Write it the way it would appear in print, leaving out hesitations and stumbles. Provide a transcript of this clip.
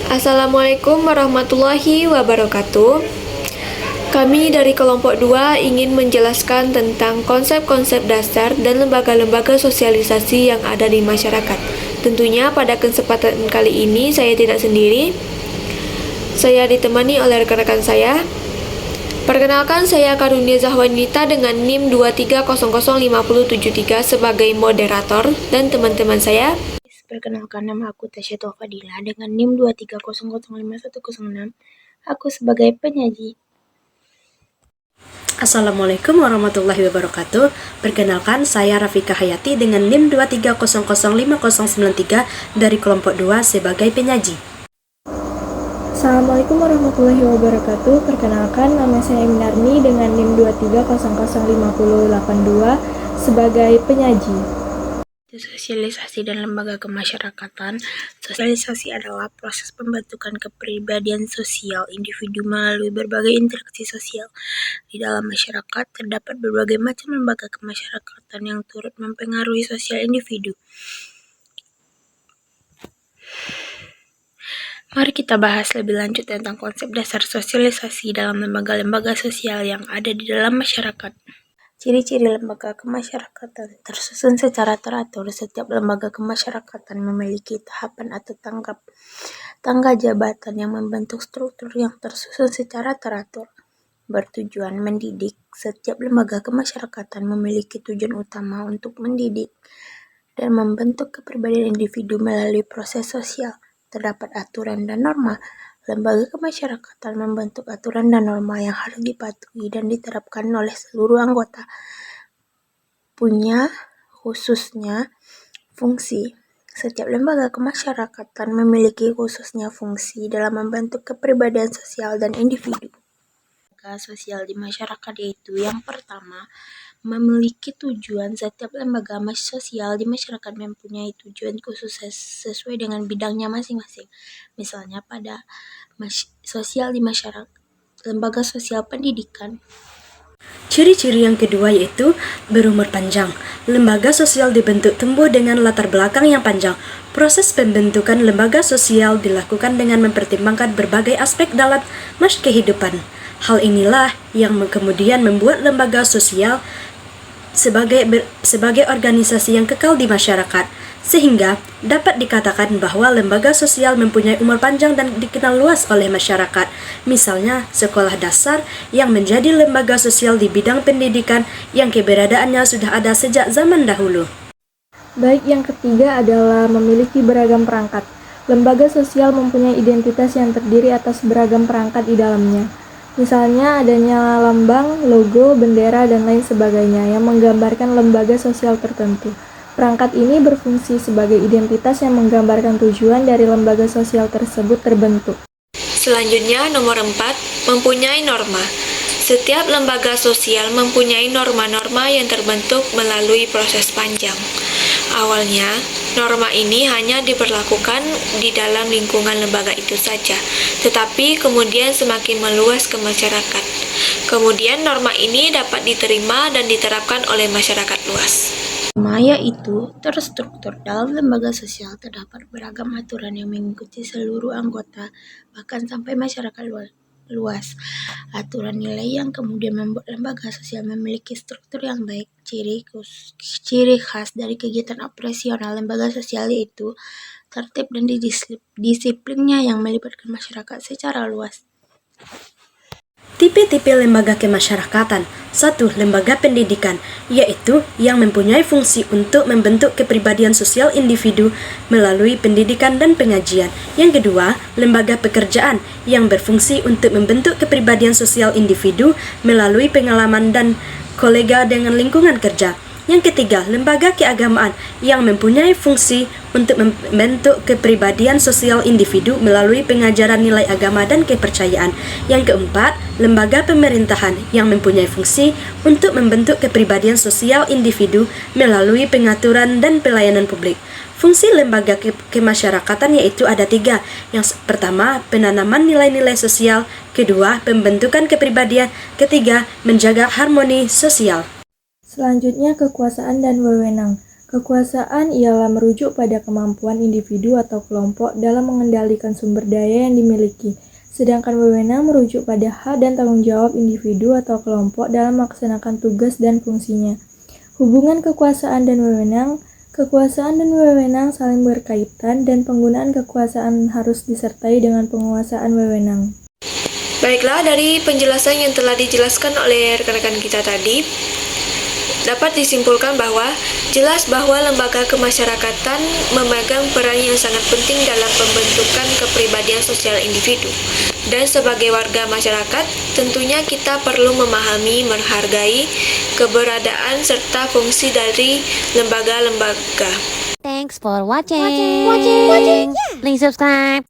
Assalamualaikum warahmatullahi wabarakatuh. Kami dari kelompok 2 ingin menjelaskan tentang konsep-konsep dasar dan lembaga-lembaga sosialisasi yang ada di masyarakat. Tentunya pada kesempatan kali ini saya tidak sendiri. Saya ditemani oleh rekan-rekan saya. Perkenalkan, saya Karunia Zahwanita dengan NIM 2300573 sebagai moderator dan teman-teman saya. Perkenalkan, nama aku Tasya Fadila dengan NIM 230055106. Aku sebagai penyaji. Assalamualaikum warahmatullahi wabarakatuh. Perkenalkan, saya Rafika Hayati dengan NIM 2300593 dari kelompok 2 sebagai penyaji. Assalamualaikum warahmatullahi wabarakatuh. Perkenalkan, nama saya Eminarni dengan NIM 2300582 sebagai penyaji. Sosialisasi dan lembaga kemasyarakatan. Sosialisasi adalah proses pembentukan kepribadian sosial individu melalui berbagai interaksi sosial. Di dalam masyarakat terdapat berbagai macam lembaga kemasyarakatan yang turut mempengaruhi sosial individu. Mari kita bahas lebih lanjut tentang konsep dasar sosialisasi dalam lembaga-lembaga sosial yang ada di dalam masyarakat. Ciri-ciri lembaga kemasyarakatan tersusun secara teratur. Setiap lembaga kemasyarakatan memiliki tahapan atau tangga jabatan yang membentuk struktur yang tersusun secara teratur. Bertujuan mendidik. Setiap lembaga kemasyarakatan memiliki tujuan utama untuk mendidik dan membentuk kepribadian individu melalui proses sosial. Terdapat aturan dan norma. Lembaga kemasyarakatan membentuk aturan dan norma yang harus dipatuhi dan diterapkan oleh seluruh anggota. Punya khususnya fungsi. Setiap lembaga kemasyarakatan memiliki khususnya fungsi dalam membentuk kepribadian sosial dan individu. Lembaga sosial di masyarakat yaitu yang pertama, memiliki tujuan. Setiap lembaga sosial di masyarakat mempunyai tujuan khusus sesuai dengan bidangnya masing-masing. Misalnya pada sosial di masyarakat, lembaga sosial pendidikan. Ciri-ciri yang kedua yaitu berumur panjang. Lembaga sosial dibentuk tumbuh dengan latar belakang yang panjang. Proses pembentukan lembaga sosial dilakukan dengan mempertimbangkan berbagai aspek dalam kehidupan. Hal inilah yang kemudian membuat lembaga sosial sebagai organisasi yang kekal di masyarakat, sehingga dapat dikatakan bahwa lembaga sosial mempunyai umur panjang dan dikenal luas oleh masyarakat. Misalnya, sekolah dasar yang menjadi lembaga sosial di bidang pendidikan yang keberadaannya sudah ada sejak zaman dahulu. Baik, yang ketiga adalah memiliki beragam perangkat. Lembaga sosial mempunyai identitas yang terdiri atas beragam perangkat di dalamnya. Misalnya adanya lambang, logo, bendera, dan lain sebagainya yang menggambarkan lembaga sosial tertentu. Perangkat ini berfungsi sebagai identitas yang menggambarkan tujuan dari lembaga sosial tersebut terbentuk. Selanjutnya, nomor 4, mempunyai norma. Setiap lembaga sosial mempunyai norma-norma yang terbentuk melalui proses panjang. Awalnya, norma ini hanya diberlakukan di dalam lingkungan lembaga itu saja, tetapi kemudian semakin meluas ke masyarakat. Kemudian norma ini dapat diterima dan diterapkan oleh masyarakat luas. Yaitu terstruktur. Dalam lembaga sosial terdapat beragam aturan yang mengikuti seluruh anggota, bahkan sampai masyarakat luas. Aturan nilai yang kemudian membuat lembaga sosial memiliki struktur yang baik. Ciri khas dari kegiatan operasional lembaga sosial yaitu tertib dan disiplinnya yang melibatkan masyarakat secara luas. Tipe-tipe lembaga kemasyarakatan. 1. Lembaga pendidikan, yaitu yang mempunyai fungsi untuk membentuk kepribadian sosial individu melalui pendidikan dan pengajian. Yang kedua, lembaga pekerjaan, yang berfungsi untuk membentuk kepribadian sosial individu melalui pengalaman dan kolega dengan lingkungan kerja. Yang ketiga, lembaga keagamaan yang mempunyai fungsi untuk membentuk kepribadian sosial individu melalui pengajaran nilai agama dan kepercayaan. Yang keempat, lembaga pemerintahan yang mempunyai fungsi untuk membentuk kepribadian sosial individu melalui pengaturan dan pelayanan publik. Fungsi lembaga kemasyarakatan yaitu ada 3. Yang pertama, penanaman nilai-nilai sosial. Kedua, pembentukan kepribadian. Ketiga, menjaga harmoni sosial. Selanjutnya, kekuasaan dan wewenang. Kekuasaan ialah merujuk pada kemampuan individu atau kelompok dalam mengendalikan sumber daya yang dimiliki, sedangkan wewenang merujuk pada hak dan tanggung jawab individu atau kelompok dalam melaksanakan tugas dan fungsinya. Hubungan kekuasaan dan wewenang saling berkaitan dan penggunaan kekuasaan harus disertai dengan penguasaan wewenang. Baiklah, dari penjelasan yang telah dijelaskan oleh rekan-rekan kita tadi, dapat disimpulkan bahwa jelas bahwa lembaga kemasyarakatan memegang peran yang sangat penting dalam pembentukan kepribadian sosial individu. Dan sebagai warga masyarakat, tentunya kita perlu memahami, menghargai keberadaan serta fungsi dari lembaga-lembaga. Thanks for watching. Please subscribe.